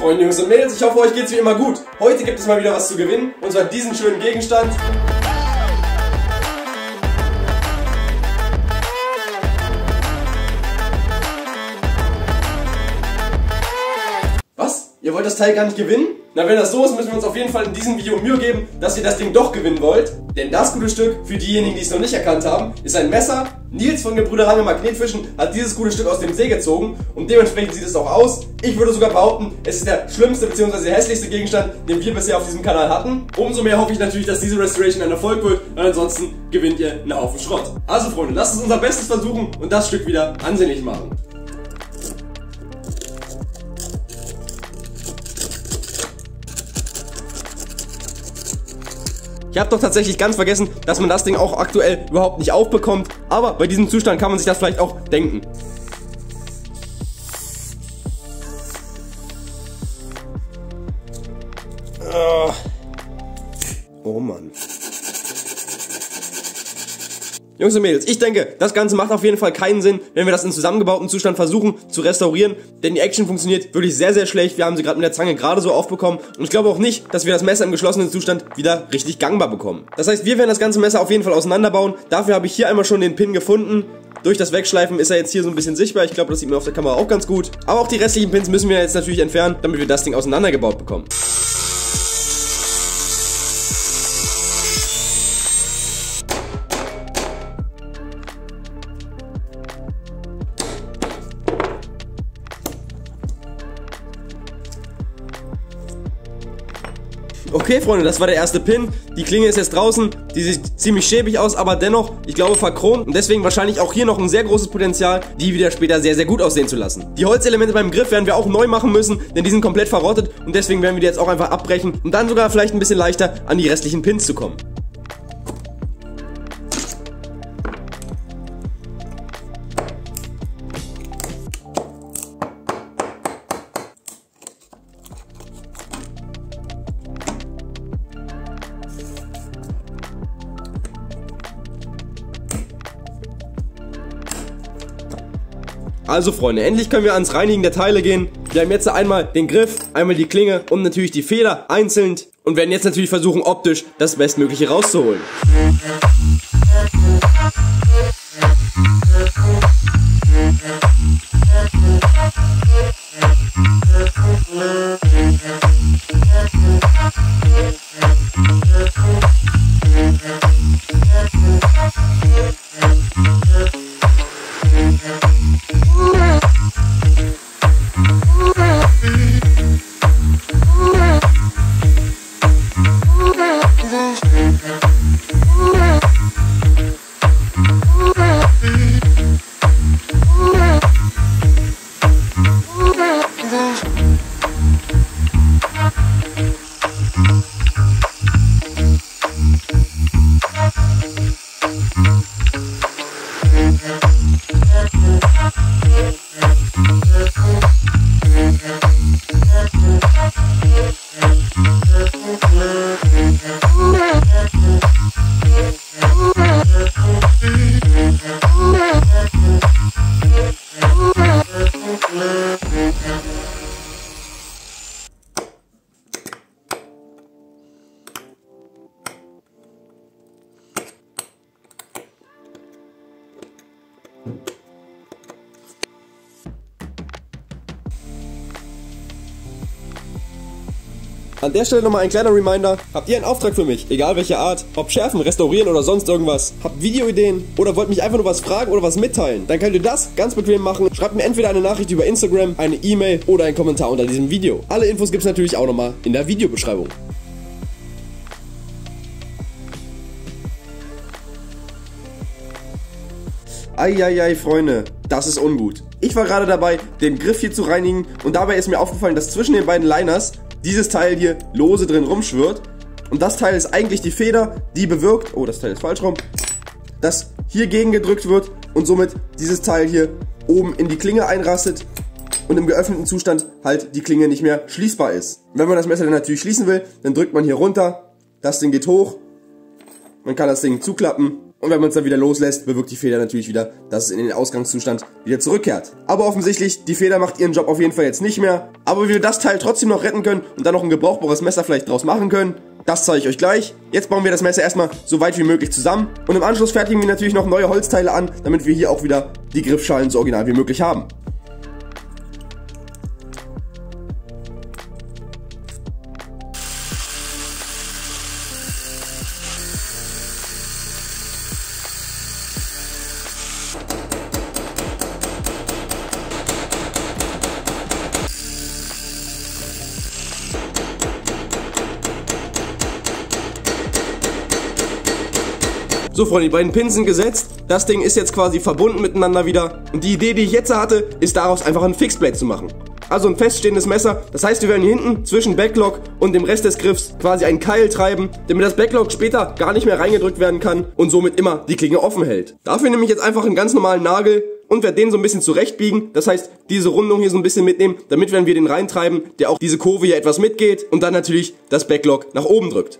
Freunde, Jungs und Mädels, ich hoffe, euch geht's wie immer gut. Heute gibt es mal wieder was zu gewinnen, und zwar diesen schönen Gegenstand. Was? Ihr wollt das Teil gar nicht gewinnen? Na, wenn das so ist, müssen wir uns auf jeden Fall in diesem Video Mühe geben, dass ihr das Ding doch gewinnen wollt. Denn das gute Stück, für diejenigen, die es noch nicht erkannt haben, ist ein Messer. Nils von Gebrüder Range Magnetfischen hat dieses gute Stück aus dem See gezogen und dementsprechend sieht es auch aus. Ich würde sogar behaupten, es ist der schlimmste bzw. der hässlichste Gegenstand, den wir bisher auf diesem Kanal hatten. Umso mehr hoffe ich natürlich, dass diese Restoration ein Erfolg wird, und ansonsten gewinnt ihr einen Haufen Schrott. Also Freunde, lasst uns unser Bestes versuchen und das Stück wieder ansehnlich machen. Ich habe doch tatsächlich ganz vergessen, dass man das Ding auch aktuell überhaupt nicht aufbekommt. Aber bei diesem Zustand kann man sich das vielleicht auch denken. Oh Mann. Jungs und Mädels, ich denke, das Ganze macht auf jeden Fall keinen Sinn, wenn wir das in zusammengebauten Zustand versuchen zu restaurieren, denn die Action funktioniert wirklich sehr, sehr schlecht. Wir haben sie gerade mit der Zange gerade so aufbekommen und ich glaube auch nicht, dass wir das Messer im geschlossenen Zustand wieder richtig gangbar bekommen. Das heißt, wir werden das ganze Messer auf jeden Fall auseinanderbauen. Dafür habe ich hier einmal schon den Pin gefunden. Durch das Wegschleifen ist er jetzt hier so ein bisschen sichtbar. Ich glaube, das sieht man auf der Kamera auch ganz gut. Aber auch die restlichen Pins müssen wir jetzt natürlich entfernen, damit wir das Ding auseinandergebaut bekommen. Okay, Freunde, das war der erste Pin. Die Klinge ist jetzt draußen. Die sieht ziemlich schäbig aus, aber dennoch, ich glaube, verchromt. Und deswegen wahrscheinlich auch hier noch ein sehr großes Potenzial, die wieder später sehr, sehr gut aussehen zu lassen. Die Holzelemente beim Griff werden wir auch neu machen müssen, denn die sind komplett verrottet. Und deswegen werden wir die jetzt auch einfach abbrechen, um dann sogar vielleicht ein bisschen leichter an die restlichen Pins zu kommen. Also Freunde, endlich können wir ans Reinigen der Teile gehen. Wir haben jetzt einmal den Griff, einmal die Klinge und natürlich die Feder einzeln und werden jetzt natürlich versuchen, optisch das Bestmögliche rauszuholen. An der Stelle nochmal ein kleiner Reminder, habt ihr einen Auftrag für mich, egal welche Art, ob schärfen, restaurieren oder sonst irgendwas, habt Videoideen oder wollt mich einfach nur was fragen oder was mitteilen, dann könnt ihr das ganz bequem machen. Schreibt mir entweder eine Nachricht über Instagram, eine E-Mail oder einen Kommentar unter diesem Video. Alle Infos gibt es natürlich auch nochmal in der Videobeschreibung. Eieiei, Freunde, das ist ungut. Ich war gerade dabei, den Griff hier zu reinigen und dabei ist mir aufgefallen, dass zwischen den beiden Liners dieses Teil hier lose drin rumschwirrt. Und das Teil ist eigentlich die Feder, die bewirkt, oh, das Teil ist falsch rum, dass hier gegengedrückt wird und somit dieses Teil hier oben in die Klinge einrastet und im geöffneten Zustand halt die Klinge nicht mehr schließbar ist. Wenn man das Messer dann natürlich schließen will, dann drückt man hier runter, das Ding geht hoch, man kann das Ding zuklappen Und wenn man es dann wieder loslässt, bewirkt die Feder natürlich wieder, dass es in den Ausgangszustand wieder zurückkehrt. Aber offensichtlich, die Feder macht ihren Job auf jeden Fall jetzt nicht mehr. Aber wie wir das Teil trotzdem noch retten können und dann noch ein gebrauchbares Messer vielleicht draus machen können, das zeige ich euch gleich. Jetzt bauen wir das Messer erstmal so weit wie möglich zusammen. Und im Anschluss fertigen wir natürlich noch neue Holzteile an, damit wir hier auch wieder die Griffschalen so original wie möglich haben. So Freunde, die beiden Pins sind gesetzt, das Ding ist jetzt quasi verbunden miteinander wieder und die Idee, die ich jetzt hatte, ist daraus einfach ein Fixblade zu machen. Also ein feststehendes Messer, das heißt wir werden hier hinten zwischen Backlog und dem Rest des Griffs quasi einen Keil treiben, damit das Backlog später gar nicht mehr reingedrückt werden kann und somit immer die Klinge offen hält. Dafür nehme ich jetzt einfach einen ganz normalen Nagel und werde den so ein bisschen zurechtbiegen, das heißt diese Rundung hier so ein bisschen mitnehmen, damit wenn wir den reintreiben, der auch diese Kurve hier etwas mitgeht und dann natürlich das Backlog nach oben drückt.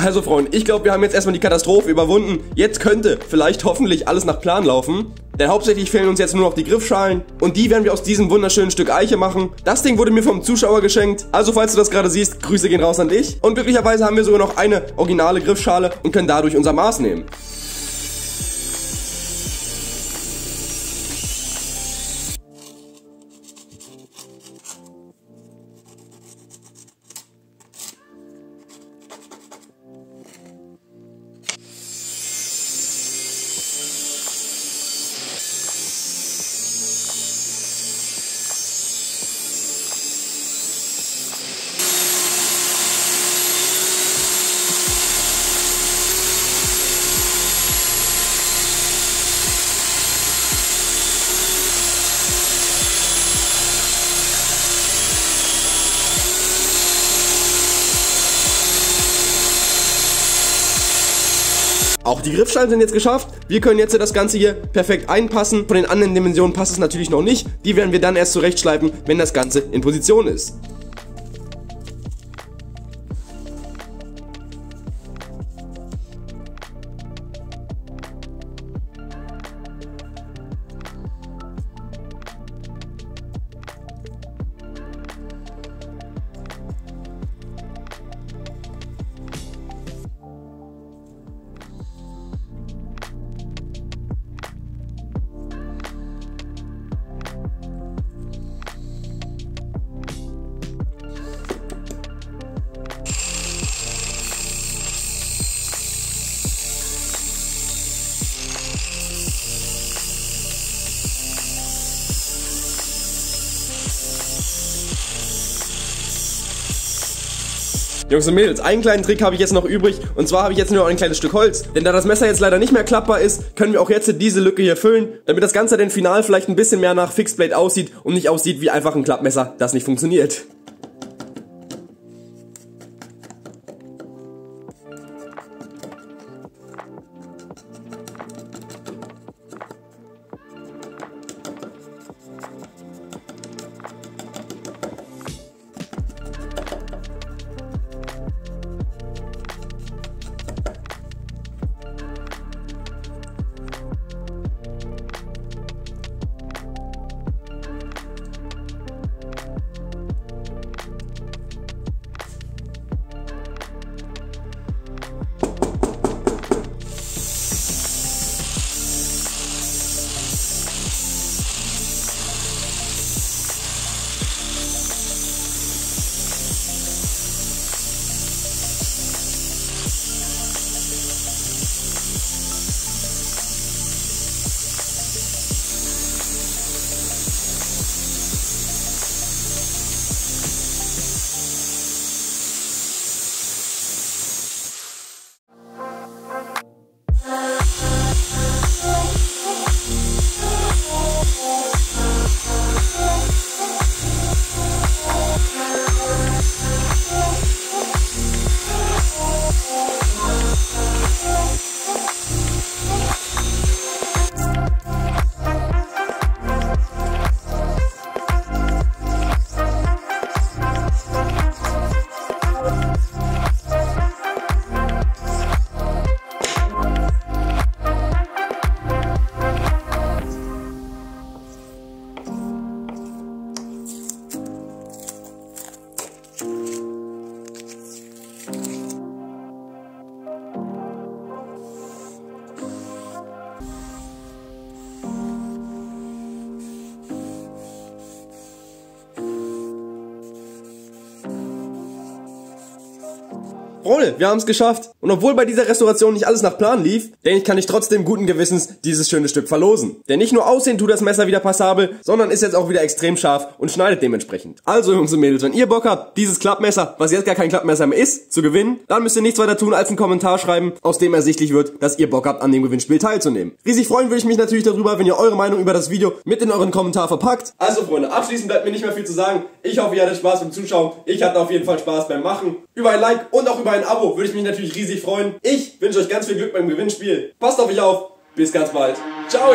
Also Freunde, ich glaube, wir haben jetzt erstmal die Katastrophe überwunden. Jetzt könnte vielleicht hoffentlich alles nach Plan laufen. Denn hauptsächlich fehlen uns jetzt nur noch die Griffschalen. Und die werden wir aus diesem wunderschönen Stück Eiche machen. Das Ding wurde mir vom Zuschauer geschenkt. Also falls du das gerade siehst, Grüße gehen raus an dich. Und glücklicherweise haben wir sogar noch eine originale Griffschale und können dadurch unser Maß nehmen. Auch die Griffschalen sind jetzt geschafft. Wir können jetzt das Ganze hier perfekt einpassen. Von den anderen Dimensionen passt es natürlich noch nicht. Die werden wir dann erst zurechtschleifen, wenn das Ganze in Position ist. Jungs und Mädels, einen kleinen Trick habe ich jetzt noch übrig und zwar habe ich jetzt nur noch ein kleines Stück Holz. Denn da das Messer jetzt leider nicht mehr klappbar ist, können wir auch jetzt diese Lücke hier füllen, damit das Ganze dann final vielleicht ein bisschen mehr nach Fixblade aussieht und nicht aussieht wie einfach ein Klappmesser, das nicht funktioniert. Freunde, wir haben es geschafft. Und obwohl bei dieser Restauration nicht alles nach Plan lief, denke ich, kann ich trotzdem guten Gewissens dieses schöne Stück verlosen. Denn nicht nur aussehen tut das Messer wieder passabel, sondern ist jetzt auch wieder extrem scharf und schneidet dementsprechend. Also Jungs und Mädels, wenn ihr Bock habt, dieses Klappmesser, was jetzt gar kein Klappmesser mehr ist, zu gewinnen, dann müsst ihr nichts weiter tun, als einen Kommentar schreiben, aus dem ersichtlich wird, dass ihr Bock habt, an dem Gewinnspiel teilzunehmen. Riesig freuen würde ich mich natürlich darüber, wenn ihr eure Meinung über das Video mit in euren Kommentar verpackt. Also Freunde, abschließend bleibt mir nicht mehr viel zu sagen. Ich hoffe, ihr hattet Spaß beim Zuschauen. Ich hatte auf jeden Fall Spaß beim Machen. Über ein Like und auch über ein Abo würde ich mich natürlich riesig freuen. Ich wünsche euch ganz viel Glück beim Gewinnspiel. Passt auf euch auf. Bis ganz bald. Ciao.